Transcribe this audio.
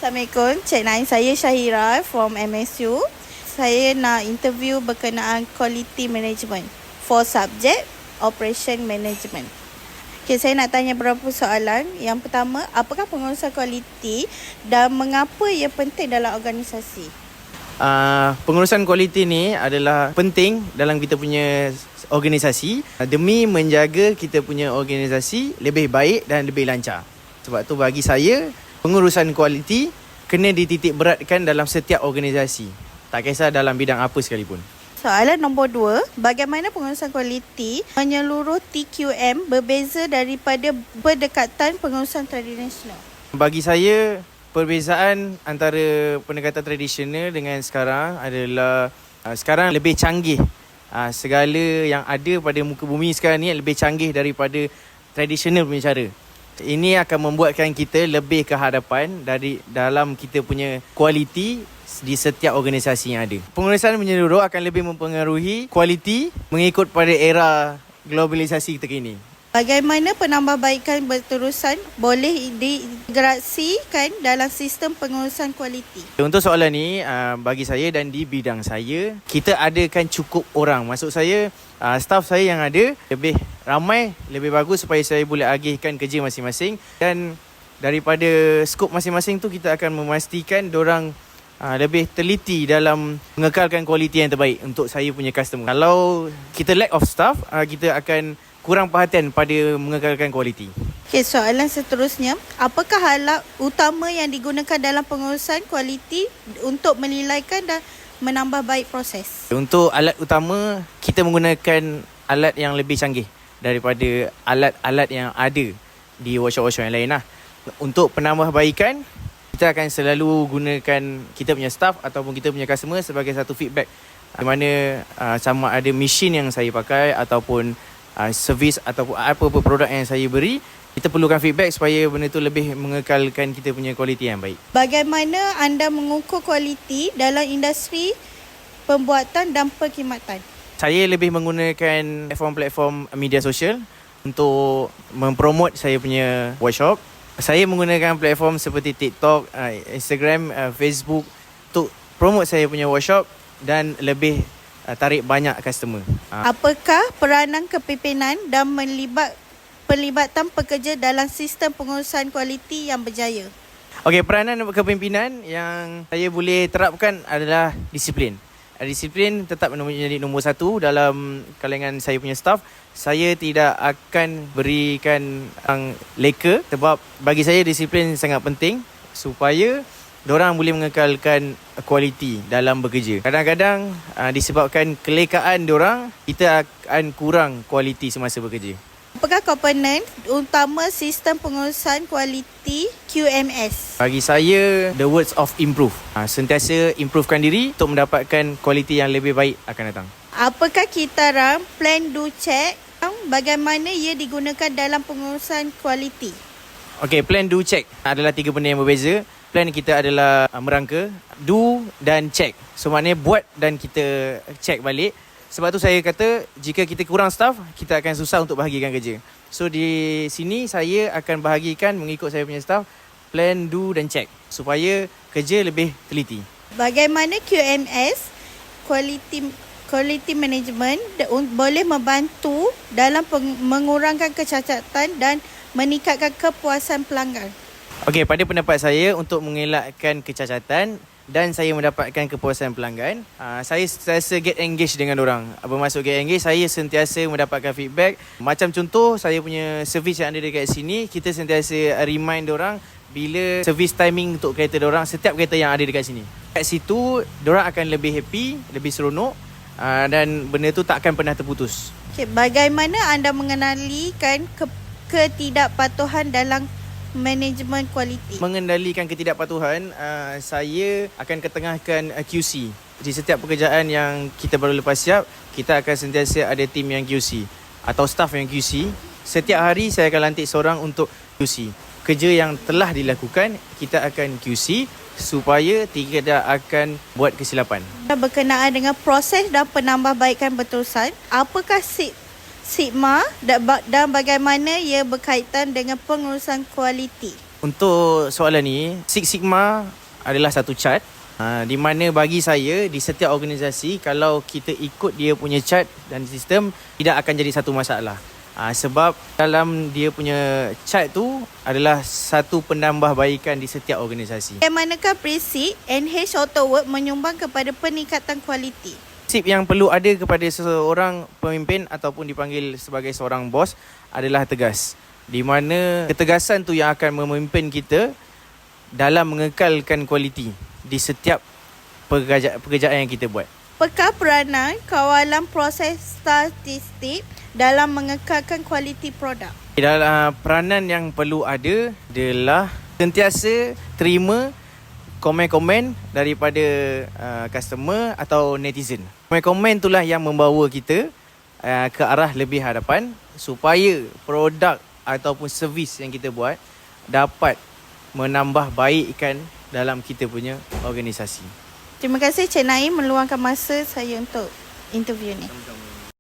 Assalamualaikum, Cik Naim. Saya Syahira from MSU. Saya nak interview berkenaan quality management for subject operation management. Okay, saya nak tanya beberapa soalan. Yang pertama, apakah pengurusan kualiti dan mengapa ia penting dalam organisasi? Pengurusan kualiti ni adalah penting dalam kita punya organisasi demi menjaga kita punya organisasi lebih baik dan lebih lancar. Sebab tu bagi saya, pengurusan kualiti kena dititik beratkan dalam setiap organisasi. Tak kisah dalam bidang apa sekalipun. Soalan nombor 2, bagaimana pengurusan kualiti menyeluruh TQM berbeza daripada pendekatan pengurusan tradisional? Bagi saya, perbezaan antara pendekatan tradisional dengan sekarang adalah sekarang lebih canggih. Segala yang ada pada muka bumi sekarang ni lebih canggih daripada tradisional punya cara. Ini akan membuatkan kita lebih ke hadapan dari dalam kita punya kualiti di setiap organisasi yang ada. Pengurusan menyeluruh akan lebih mempengaruhi kualiti mengikut pada era globalisasi terkini. Bagaimana penambahbaikan berterusan boleh diintegrasikan dalam sistem pengurusan kualiti? Untuk soalan ni, bagi saya dan di bidang saya, kita adakan cukup orang. Maksud saya, staff saya yang ada lebih ramai, lebih bagus supaya saya boleh agihkan kerja masing-masing. Dan daripada skop masing-masing tu, kita akan memastikan dorang lebih teliti dalam mengekalkan kualiti yang terbaik untuk saya punya customer. Kalau kita lack of staff, kita akan kurang perhatian pada mengekalkan kualiti. Okay, soalan seterusnya, apakah alat utama yang digunakan dalam pengurusan kualiti untuk menilaikan dan menambah baik proses? Untuk alat utama, kita menggunakan alat yang lebih canggih daripada alat-alat yang ada di workshop-workshop yang lain lah. Untuk penambahbaikan, kita akan selalu gunakan kita punya staff ataupun kita punya customer sebagai satu feedback. Di mana sama ada mesin yang saya pakai ataupun servis ataupun apa-apa produk yang saya beri, kita perlukan feedback supaya benda tu lebih mengekalkan kita punya kualiti yang baik. Bagaimana anda mengukur kualiti dalam industri pembuatan dan perkhidmatan? Saya lebih menggunakan platform-platform media sosial untuk mempromot saya punya workshop. Saya menggunakan platform seperti TikTok, Instagram, Facebook untuk promote saya punya workshop dan lebih tarik banyak customer. Apakah peranan kepimpinan dan pelibatan pekerja dalam sistem pengurusan kualiti yang berjaya? Okey, peranan kepimpinan yang saya boleh terapkan adalah disiplin. Disiplin tetap menjadi nombor satu dalam kalangan saya punya staff. Saya tidak akan berikan leka sebab bagi saya disiplin sangat penting supaya diorang boleh mengekalkan kualiti dalam bekerja. Kadang-kadang disebabkan kelekaan diorang, kita akan kurang kualiti semasa bekerja. Apakah komponen utama sistem pengurusan kualiti QMS? Bagi saya, the words of improve. Sentiasa improvekan diri untuk mendapatkan kualiti yang lebih baik akan datang. Apakah kitaran plan, do, check? Bagaimana ia digunakan dalam pengurusan kualiti? Okey, plan, do, check adalah 3 benda yang berbeza. Plan kita adalah merangka, do dan check. So maknanya buat dan kita check balik. Sebab tu saya kata jika kita kurang staff, kita akan susah untuk bahagikan kerja. So di sini saya akan bahagikan mengikut saya punya staff, plan, do dan check supaya kerja lebih teliti. Bagaimana QMS, quality management, boleh membantu dalam mengurangkan kecacatan dan meningkatkan kepuasan pelanggan? Okey, pada pendapat saya untuk mengelakkan kecacatan dan saya mendapatkan kepuasan pelanggan, saya sentiasa get engaged dengan orang. Bermaksud get engaged, saya sentiasa mendapatkan feedback. Macam contoh, saya punya servis yang ada dekat sini, kita sentiasa remind orang bila servis timing untuk kereta diorang, setiap kereta yang ada dekat sini. Kat situ, diorang akan lebih happy, lebih seronok dan benda tu tak akan pernah terputus. Okay, bagaimana anda mengenalikan ketidakpatuhan dalam manajemen kualiti? Mengendalikan ketidakpatuhan, saya akan ketengahkan QC. Di setiap pekerjaan yang kita baru lepas siap, kita akan sentiasa ada tim yang QC atau staff yang QC. Setiap hari saya akan lantik seorang untuk QC. Kerja yang telah dilakukan, kita akan QC supaya tidak akan buat kesilapan. Berkenaan dengan proses dan penambahbaikan berterusan, apakah Sigma dan bagaimana ia berkaitan dengan pengurusan kualiti? Untuk soalan ni, Six Sigma adalah satu chart di mana bagi saya di setiap organisasi kalau kita ikut dia punya chart dan sistem tidak akan jadi satu masalah. Sebab dalam dia punya chart tu adalah satu penambahbaikan di setiap organisasi. Bagaimanakah prinsip NH AutoWork menyumbang kepada peningkatan kualiti? Prinsip yang perlu ada kepada seseorang pemimpin ataupun dipanggil sebagai seorang bos adalah tegas. Di mana ketegasan tu yang akan memimpin kita dalam mengekalkan kualiti di setiap pekerjaan yang kita buat. Apakah peranan kawalan proses statistik dalam mengekalkan kualiti produk? Dalam peranan yang perlu ada adalah sentiasa terima komen-komen daripada customer atau netizen. Komen-komen itulah yang membawa kita ke arah lebih hadapan supaya produk ataupun servis yang kita buat dapat menambah baikkan dalam kita punya organisasi. Terima kasih Cik Naim meluangkan masa saya untuk interview ni. Sama-sama.